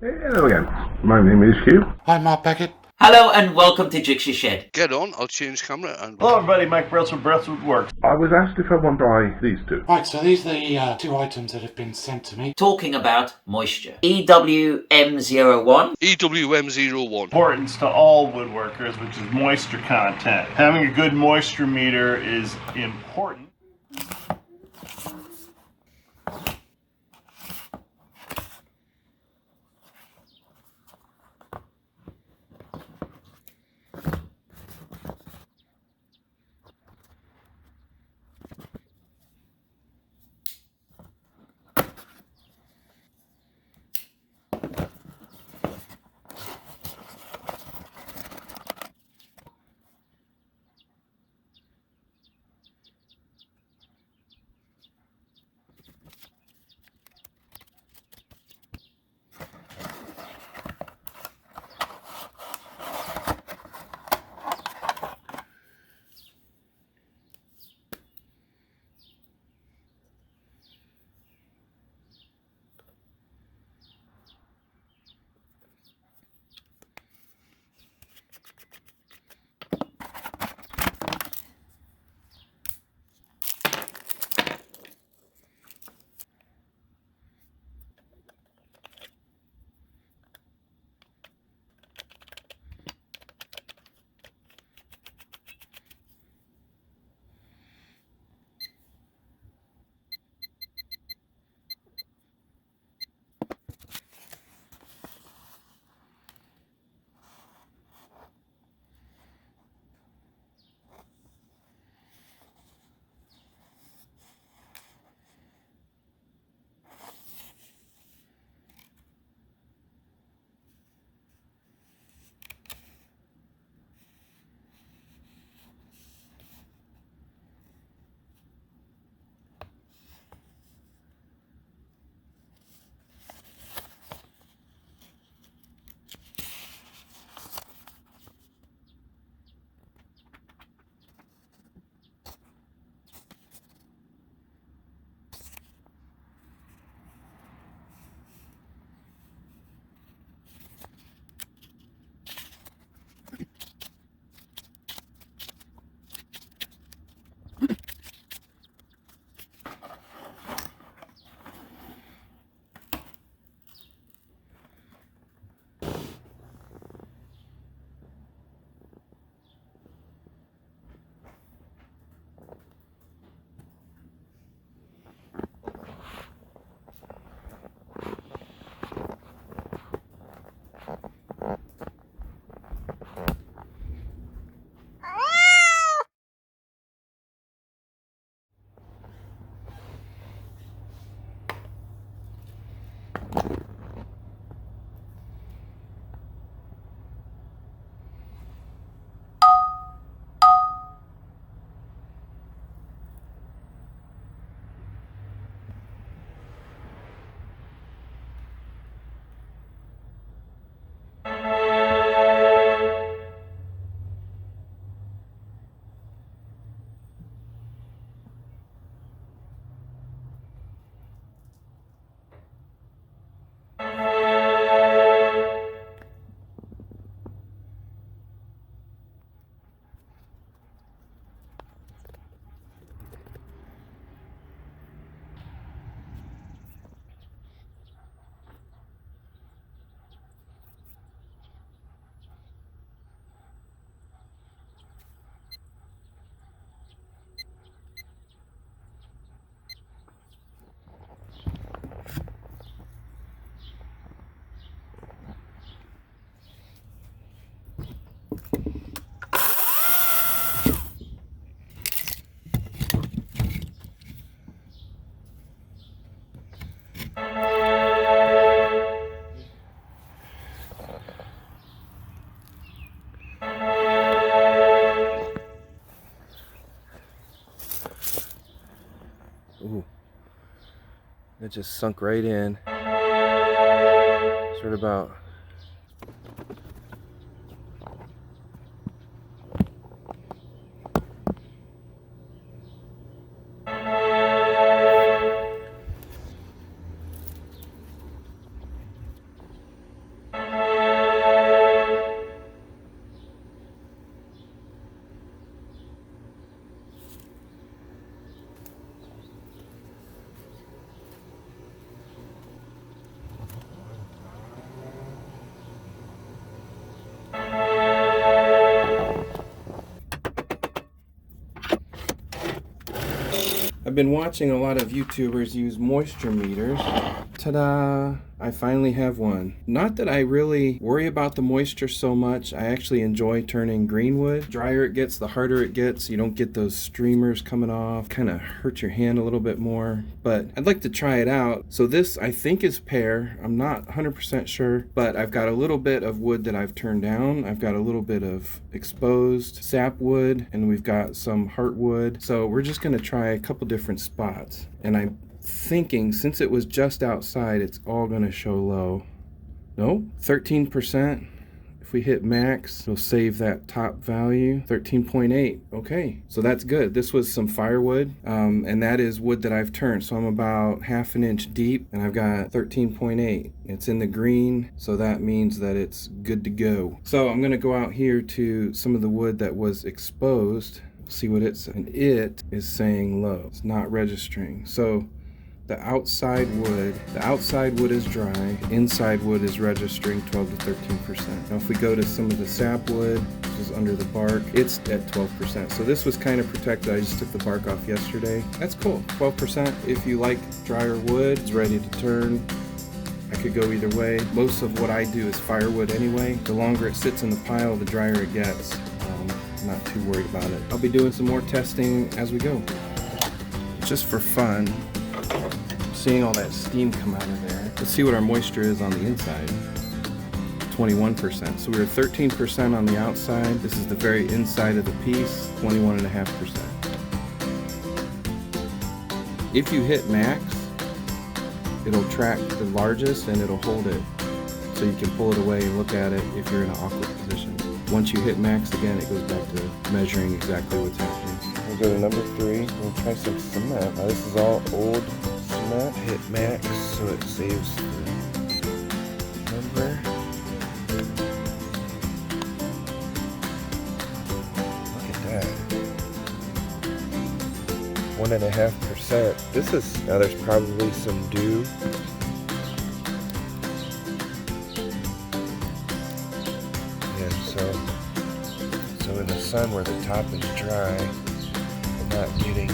Hello again. My name is Hugh. Hi, Mark Beckett. Hello and welcome to Jiggsy Shed. Get on, I'll change camera and... Hello everybody, Mike Brailsford Woodworks. I was asked if I want to buy these two. Right, so these are the two items that have been sent to me. Talking about moisture. EWM01. EWM01. Importance to all woodworkers, which is moisture content. Having a good moisture meter is important. Ooh, it just sunk right in. Sort of about I've been watching a lot of YouTubers use moisture meters. Ta-da! I finally have one. Not that I really worry about the moisture so much. I actually enjoy turning green wood. The drier it gets, the harder it gets. You don't get those streamers coming off. Kind of hurt your hand a little bit more. But I'd like to try it out. So this I think is pear. I'm not 100% sure. But I've got a little bit of wood that I've turned down. I've got a little bit of exposed sapwood. And we've got some heartwood. So we're just going to try a couple different spots. And I'm thinking since it was just outside, it's all going to show low. No, 13%. If we hit max, it'll save that top value. 13.8. Okay, so that's good. This was some firewood, and that is wood that I've turned. So I'm about ½ an inch deep, and I've got 13.8. It's in the green, so that means that it's good to go. So I'm going to go out here to some of the wood that was exposed. See what it's, and it is saying low. It's not registering. So the outside wood is dry, inside wood is registering 12 to 13%. Now if we go to some of the sapwood, which is under the bark, it's at 12%. So this was kind of protected. I just took the bark off yesterday. That's cool, 12%. If you like drier wood, it's ready to turn. I could go either way. Most of what I do is firewood anyway. The longer it sits in the pile, the drier it gets. I'm not too worried about it. I'll be doing some more testing as we go. Just for fun. Seeing all that steam come out of there. Let's see what our moisture is on the inside. 21%. So we were 13% on the outside. This is the very inside of the piece, 21.5%. If you hit max, it'll track the largest and it'll hold it. So you can pull it away and look at it if you're in an awkward position. Once you hit max again, it goes back to measuring exactly what's happening. We'll go to number 3. We'll try some cement. Now this is all old cement. Hit max so it saves the number. Look at that. 1.5%. This is, now there's probably some dew. So in the sun where the top is dry, I'm not getting